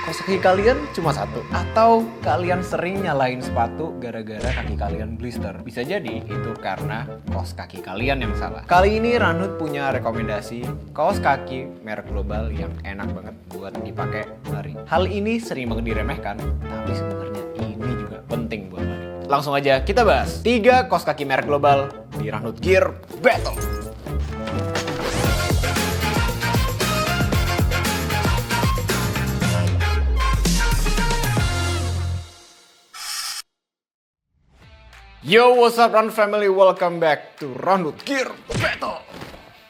Kaos kaki kalian cuma satu, atau kalian sering nyalain sepatu gara-gara kaki kalian blister. Bisa jadi itu karena kaos kaki kalian yang salah. Kali ini Runhood punya rekomendasi kaos kaki merek global yang enak banget buat dipakai lari. Hal ini sering banget diremehkan, tapi sebenarnya ini juga penting buat lari. Langsung aja kita bahas 3 kaos kaki merek global di Runhood Gear Battle. Yo, what's up Run Family? Welcome back to Runhood Gear Battle.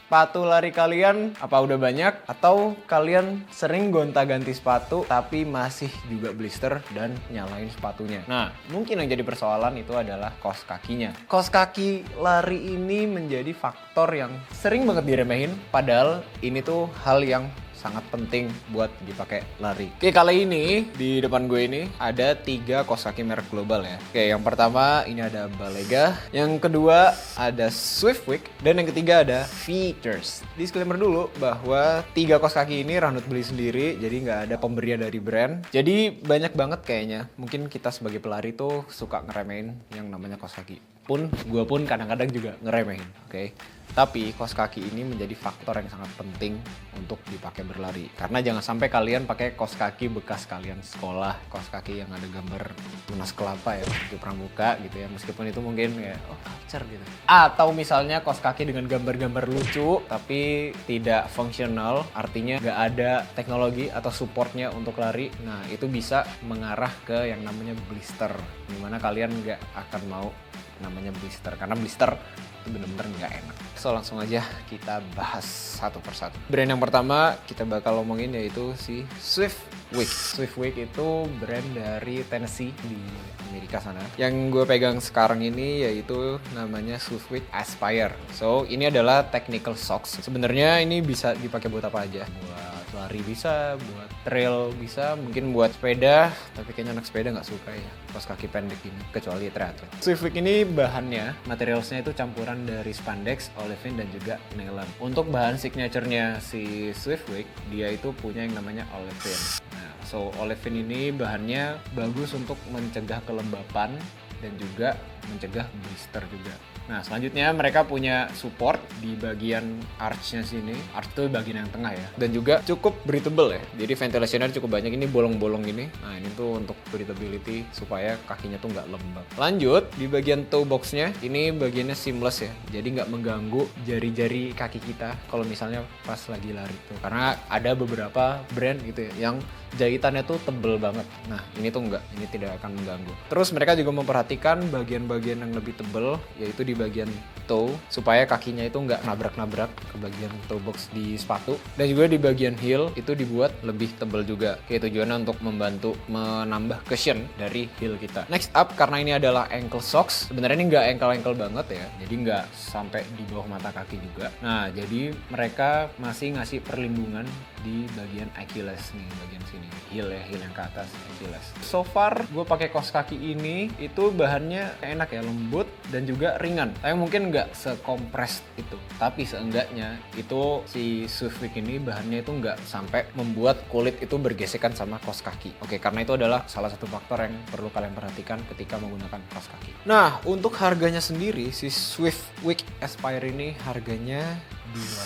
Sepatu lari kalian apa udah banyak? Atau kalian sering gonta-ganti sepatu tapi masih juga blister dan nyalain sepatunya? Nah, mungkin yang jadi persoalan itu adalah kaos kakinya. Kaos kaki lari ini menjadi faktor yang sering banget diremehin, padahal ini tuh hal yang sangat penting buat dipakai lari. Oke, kali ini di depan gue ini ada 3 kaos kaki merek global ya. Oke, yang pertama ini ada Balega, yang kedua ada Swiftwick, dan yang ketiga ada Feeters. Disclaimer dulu bahwa 3 kaos kaki ini Runhood beli sendiri, jadi nggak ada pemberian dari brand. Jadi banyak banget kayaknya, mungkin kita sebagai pelari tuh suka ngeremehin yang namanya kaos kaki. Gue pun kadang-kadang juga ngeremehin, oke? Tapi kaos kaki ini menjadi faktor yang sangat penting untuk dipakai berlari. Karena jangan sampai kalian pakai kaos kaki bekas kalian sekolah, kaos kaki yang ada gambar tunas kelapa ya, di pramuka gitu ya. Meskipun itu mungkin kayak, oh culture gitu. Atau misalnya kaos kaki dengan gambar-gambar lucu, tapi tidak fungsional, artinya nggak ada teknologi atau supportnya untuk lari. Nah, itu bisa mengarah ke yang namanya blister. Dimana kalian nggak akan mau namanya blister, karena blister itu bener-bener nggak enak. So langsung aja kita bahas satu persatu. Brand yang pertama kita bakal ngomongin yaitu si Swiftwick. Swiftwick itu brand dari Tennessee di Amerika sana. Yang gue pegang sekarang ini yaitu namanya Swiftwick Aspire. So ini adalah technical socks. Sebenarnya ini bisa dipakai buat apa aja. Buat lari bisa, buat trail bisa, mungkin buat sepeda, tapi kayaknya anak sepeda nggak suka ya kaos kaki pendek ini, kecuali triathlon. Swiftwick ini bahannya, materialsnya itu campuran dari spandex, olefin, dan juga nylon. Untuk bahan signaturenya si Swiftwick, dia itu punya yang namanya olefin. Nah, so olefin ini bahannya bagus untuk mencegah kelembapan dan juga mencegah blister juga. Nah, selanjutnya mereka punya support di bagian arch-nya sini. Arch itu bagian yang tengah ya. Dan juga cukup breathable ya. Jadi ventilationnya cukup banyak, ini bolong-bolong ini. Nah, ini tuh untuk breathability supaya kakinya tuh nggak lembab. Lanjut, di bagian toe box-nya, ini bagiannya seamless ya. Jadi nggak mengganggu jari-jari kaki kita kalau misalnya pas lagi lari tuh. Karena ada beberapa brand gitu ya, yang jahitannya tuh tebel banget. Nah, ini tuh enggak, ini tidak akan mengganggu. Terus mereka juga memperhatikan bagian-bagian yang lebih tebel, yaitu di bagian toe, supaya kakinya itu enggak nabrak-nabrak ke bagian toe box di sepatu. Dan juga di bagian heel itu dibuat lebih tebel juga. Kayak tujuannya untuk membantu menambah cushion dari heel kita. Next up, karena ini adalah ankle socks, sebenarnya ini enggak ankle-ankle banget ya, jadi enggak sampai di bawah mata kaki juga. Nah, jadi mereka masih ngasih perlindungan di bagian Achilles nih, bagian sini, heel ya, heel yang ke atas, Achilles. So far gue pakai kaos kaki ini itu bahannya enak ya, lembut dan juga ringan. Tapi mungkin nggak sekompres itu, tapi seenggaknya itu si Swiftwick ini bahannya itu nggak sampai membuat kulit itu bergesekan sama kaos kaki. Oke, karena itu adalah salah satu faktor yang perlu kalian perhatikan ketika menggunakan kaos kaki. Nah, untuk harganya sendiri si Swiftwick Aspire ini harganya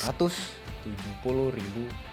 Rp270.000.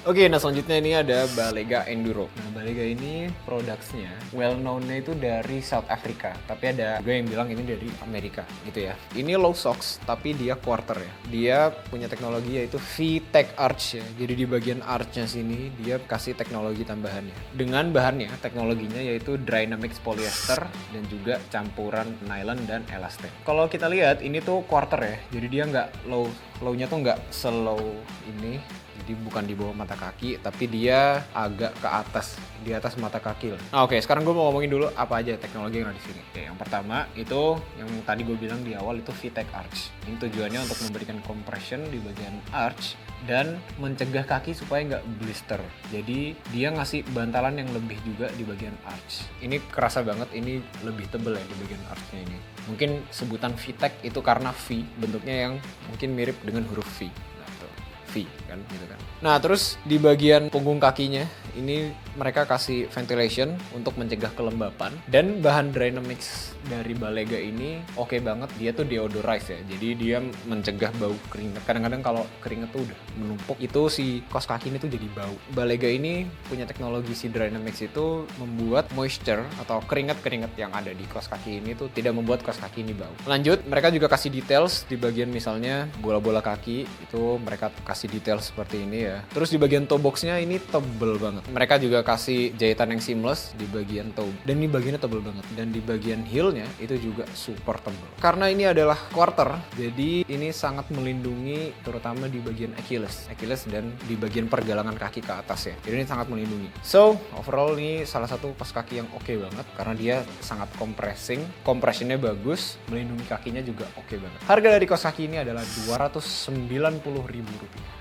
Oke, nah selanjutnya ini ada Balega Enduro. Nah, Balega ini produknya well known-nya itu dari South Africa, tapi ada juga yang bilang ini dari Amerika gitu ya. Ini low socks, tapi dia quarter ya. Dia punya teknologi yaitu V-Tech Arch ya. Jadi di bagian arch-nya sini dia kasih teknologi tambahannya. Dengan bahannya, teknologinya yaitu Dynamics polyester dan juga campuran nylon dan elastane. Kalau kita lihat ini tuh quarter ya. Jadi dia nggak low-nya tuh nggak slow ini. Jadi bukan di bawah mata kaki, tapi dia agak ke atas, di atas mata kaki lah. Nah, oke, sekarang gue mau ngomongin dulu apa aja teknologi yang ada di sini. Oke, yang pertama itu yang tadi gue bilang di awal itu V-Tech Arch. Ini tujuannya untuk memberikan compression di bagian arch dan mencegah kaki supaya nggak blister. Jadi dia ngasih bantalan yang lebih juga di bagian arch. Ini kerasa banget, ini lebih tebel ya di bagian archnya ini. Mungkin sebutan V-Tech itu karena V, bentuknya yang mungkin mirip dengan huruf V. V kan gitu kan. Nah, terus di bagian punggung kakinya ini mereka kasih ventilation untuk mencegah kelembapan. Dan bahan Dynamics dari Balega ini oke banget, dia tuh deodorize ya. Jadi dia mencegah bau keringat. Kadang-kadang kalau keringat tuh udah menumpuk, itu si kaos kaki ini tuh jadi bau. Balega ini punya teknologi si Dynamics itu membuat moisture atau keringat-keringat yang ada di kaos kaki ini tuh tidak membuat kaos kaki ini bau. Lanjut, mereka juga kasih details di bagian misalnya bola-bola kaki, itu mereka kasih detail seperti ini ya. Terus di bagian toe boxnya ini tebel banget. Mereka juga kasih jahitan yang seamless di bagian toe. Dan ini bagiannya tebel banget. Dan di bagian heelnya itu juga super tebel. Karena ini adalah quarter, jadi ini sangat melindungi terutama di bagian Achilles dan di bagian pergelangan kaki ke atas ya. Jadi ini sangat melindungi. So, overall ini salah satu kaos kaki yang oke banget karena dia sangat compressing, compressionnya bagus, melindungi kakinya juga oke banget. Harga dari kaos kaki ini adalah Rp290.000.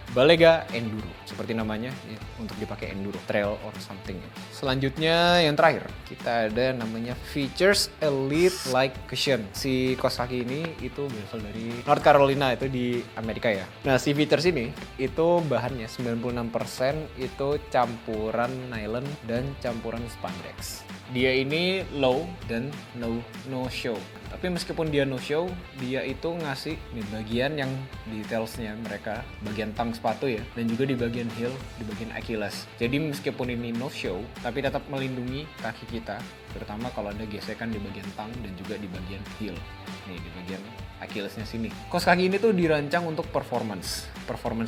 Balega Enduro, seperti namanya ya, untuk dipakai enduro, trail or something ya. Selanjutnya yang terakhir, kita ada namanya Features Elite Like Cushion. Si kaos kaki ini itu berasal dari North Carolina, itu di Amerika ya. Nah, si Features ini itu bahannya 96% itu campuran nylon dan campuran spandex. Dia ini low dan no show. Tapi meskipun dia no show, dia itu ngasih di bagian yang detailsnya mereka, bagian tang sepatu ya, dan juga di bagian heel, di bagian Achilles. Jadi meskipun ini no show, tapi tetap melindungi kaki kita, terutama kalau ada gesekan di bagian tang dan juga di bagian heel. Nih, di bagian Achillesnya sini. Kaos kaki ini tuh dirancang untuk performance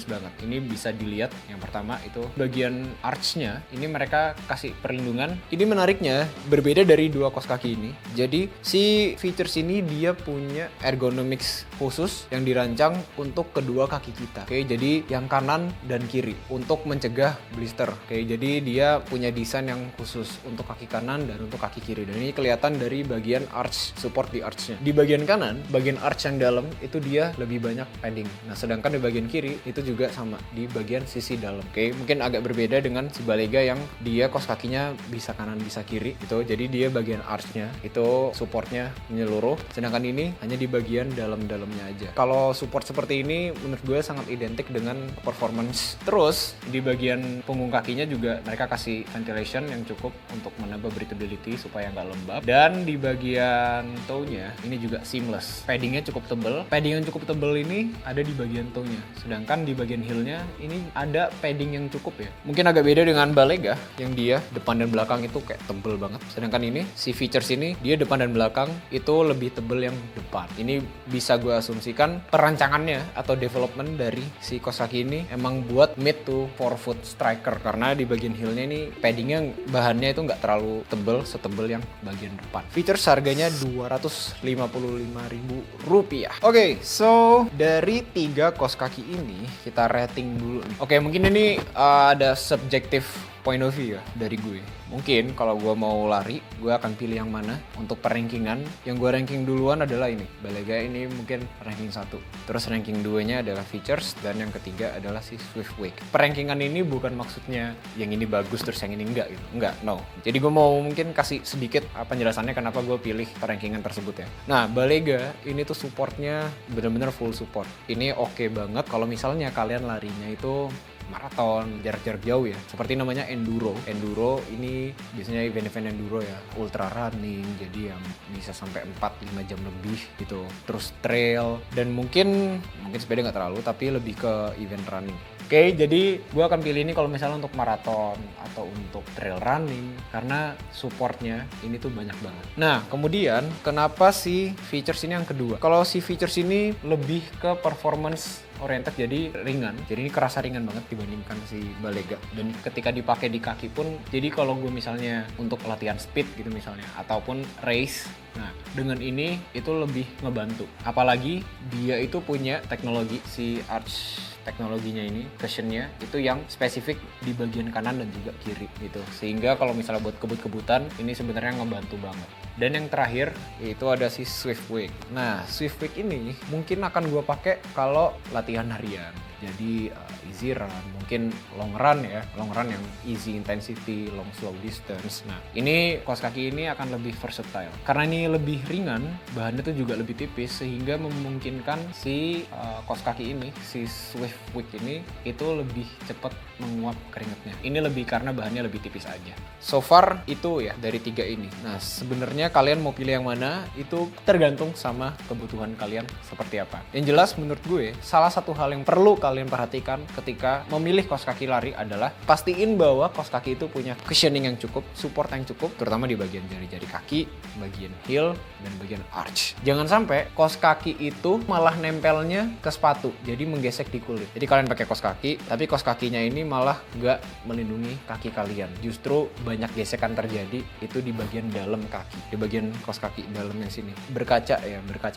banget. Ini bisa dilihat, yang pertama itu bagian archnya, ini mereka kasih perlindungan. Ini menariknya, berbeda dari dua kaos kaki ini. Jadi si Features ini dia punya ergonomics khusus yang dirancang untuk kedua kaki kita. Oke, jadi yang kanan dan kiri untuk mencegah blister. Oke, jadi dia punya desain yang khusus untuk kaki kanan dan untuk kaki kiri. Dan ini kelihatan dari bagian arch, support di archnya. Di bagian kanan, bagian arch yang dalam itu dia lebih banyak padding. Nah, sedangkan di bagian kiri itu juga sama di bagian sisi dalam. Oke, mungkin agak berbeda dengan si Balega yang dia kaos kakinya bisa kanan bisa kiri gitu. Jadi dia bagian archnya itu supportnya menyeluruh, sedangkan ini hanya di bagian dalam-dalamnya aja. Kalau support seperti ini menurut gue sangat identik dengan performance. Terus di bagian punggung kakinya juga mereka kasih ventilation yang cukup untuk menambah breathability supaya nggak lembab. Dan di bagian toe-nya ini juga seamless. Paddingnya cukup tebal. Padding yang cukup tebal ini ada di bagian toe-nya. Sedangkan di bagian heel-nya ini ada padding yang cukup ya. Mungkin agak beda dengan Balega yang dia depan dan belakang itu kayak tebel banget. Sedangkan ini si Features ini dia depan dan belakang itu lebih tebel yang depan. Ini bisa gue asumsikan perancangannya atau development dari si kaos kaki ini emang buat mid to forefoot striker, karena di bagian heel-nya ini paddingnya bahannya itu nggak terlalu tebel setebel yang bagian depan. Features harganya Rp255.000. Oke, so dari 3 kaos kaki ini kita rating dulu nih. Oke, mungkin ini ada subjective point of view ya dari gue. Mungkin kalau gue mau lari, gue akan pilih yang mana untuk perankingan. Yang gue ranking duluan adalah ini, Balega ini mungkin ranking 1. Terus ranking 2-nya adalah Features, dan yang ketiga adalah si Swiftwick. Perankingan ini bukan maksudnya yang ini bagus terus yang ini enggak gitu. Enggak, no. Jadi gue mau mungkin kasih sedikit penjelasannya kenapa gue pilih perankingan tersebut ya. Nah, Balega ini tuh supportnya bener-bener full support. Ini oke banget kalau misalnya kalian larinya itu maraton, jarak-jarak jauh ya. Seperti namanya enduro. Enduro ini biasanya event-event enduro ya, ultra running, jadi yang bisa sampai 4-5 jam lebih gitu. Terus trail, dan mungkin sepeda nggak terlalu, tapi lebih ke event running. Oke, jadi gue akan pilih ini kalau misalnya untuk maraton atau untuk trail running, karena supportnya ini tuh banyak banget. Nah, kemudian kenapa si Features ini yang kedua? Kalau si Features ini lebih ke performance oriented, jadi ringan. Jadi ini kerasa ringan banget dibandingkan si Balega. Dan ketika dipakai di kaki pun, jadi kalau gue misalnya untuk latihan speed gitu misalnya, ataupun race, nah dengan ini itu lebih ngebantu. Apalagi dia itu punya teknologi si arch teknologinya ini, cushionnya itu yang spesifik di bagian kanan dan juga kiri gitu. Sehingga kalau misalnya buat kebut-kebutan, ini sebenarnya ngebantu banget. Dan yang terakhir itu ada si Swiftwick. Nah, Swiftwick ini mungkin akan gue pakai kalau latihan harian. Jadi easy run, mungkin long run ya, long run yang easy intensity, long slow distance. Nah, ini kaos kaki ini akan lebih versatile. Karena ini lebih ringan, bahannya tuh juga lebih tipis, sehingga memungkinkan si kaos kaki ini, si Swiftwick ini itu lebih cepat menguap keringatnya. Ini lebih karena bahannya lebih tipis aja. So far itu ya dari 3 ini. Nah sebenarnya kalian mau pilih yang mana itu tergantung sama kebutuhan kalian seperti apa. Yang jelas menurut gue salah satu hal yang perlu kalian perhatikan ketika memilih kaos kaki lari adalah pastiin bahwa kaos kaki itu punya cushioning yang cukup, support yang cukup, terutama di bagian jari-jari kaki, bagian heel, dan bagian arch. Jangan sampai kaos kaki itu malah nempelnya ke sepatu, jadi menggesek di kulit. Jadi kalian pakai kaos kaki, tapi kaos kakinya ini malah nggak melindungi kaki kalian. Justru banyak gesekan terjadi itu di bagian dalam kaki, di bagian kaos kaki dalamnya sini. Berkaca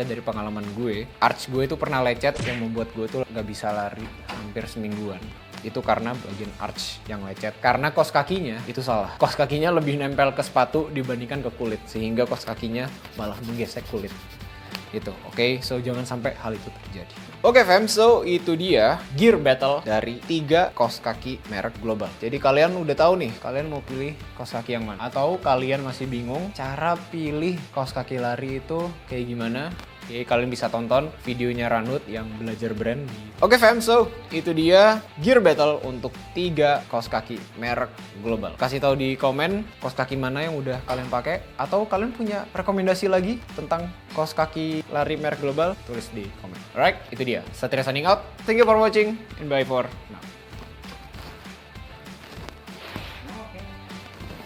dari pengalaman gue, arch gue itu pernah lecet yang membuat gue tuh nggak bisa lari hampir semingguan. Itu karena bagian arch yang lecet. Karena kaos kakinya itu salah. Kaos kakinya lebih nempel ke sepatu dibandingkan ke kulit, sehingga kaos kakinya malah menggesek kulit. Gitu, oke? So jangan sampai hal itu terjadi. Oke fam, so itu dia gear battle dari 3 kaos kaki merek global. Jadi kalian udah tahu nih, kalian mau pilih kaos kaki yang mana? Atau kalian masih bingung cara pilih kaos kaki lari itu kayak gimana? Oke, kalian bisa tonton videonya Ranut yang belajar brand. Oke fam, so itu dia gear battle untuk 3 kaos kaki merek global. Kasih tahu di komen kaos kaki mana yang udah kalian pakai, atau kalian punya rekomendasi lagi tentang kaos kaki lari merek global, tulis di komen. Alright, itu dia. Satria signing out. Thank you for watching and bye for now.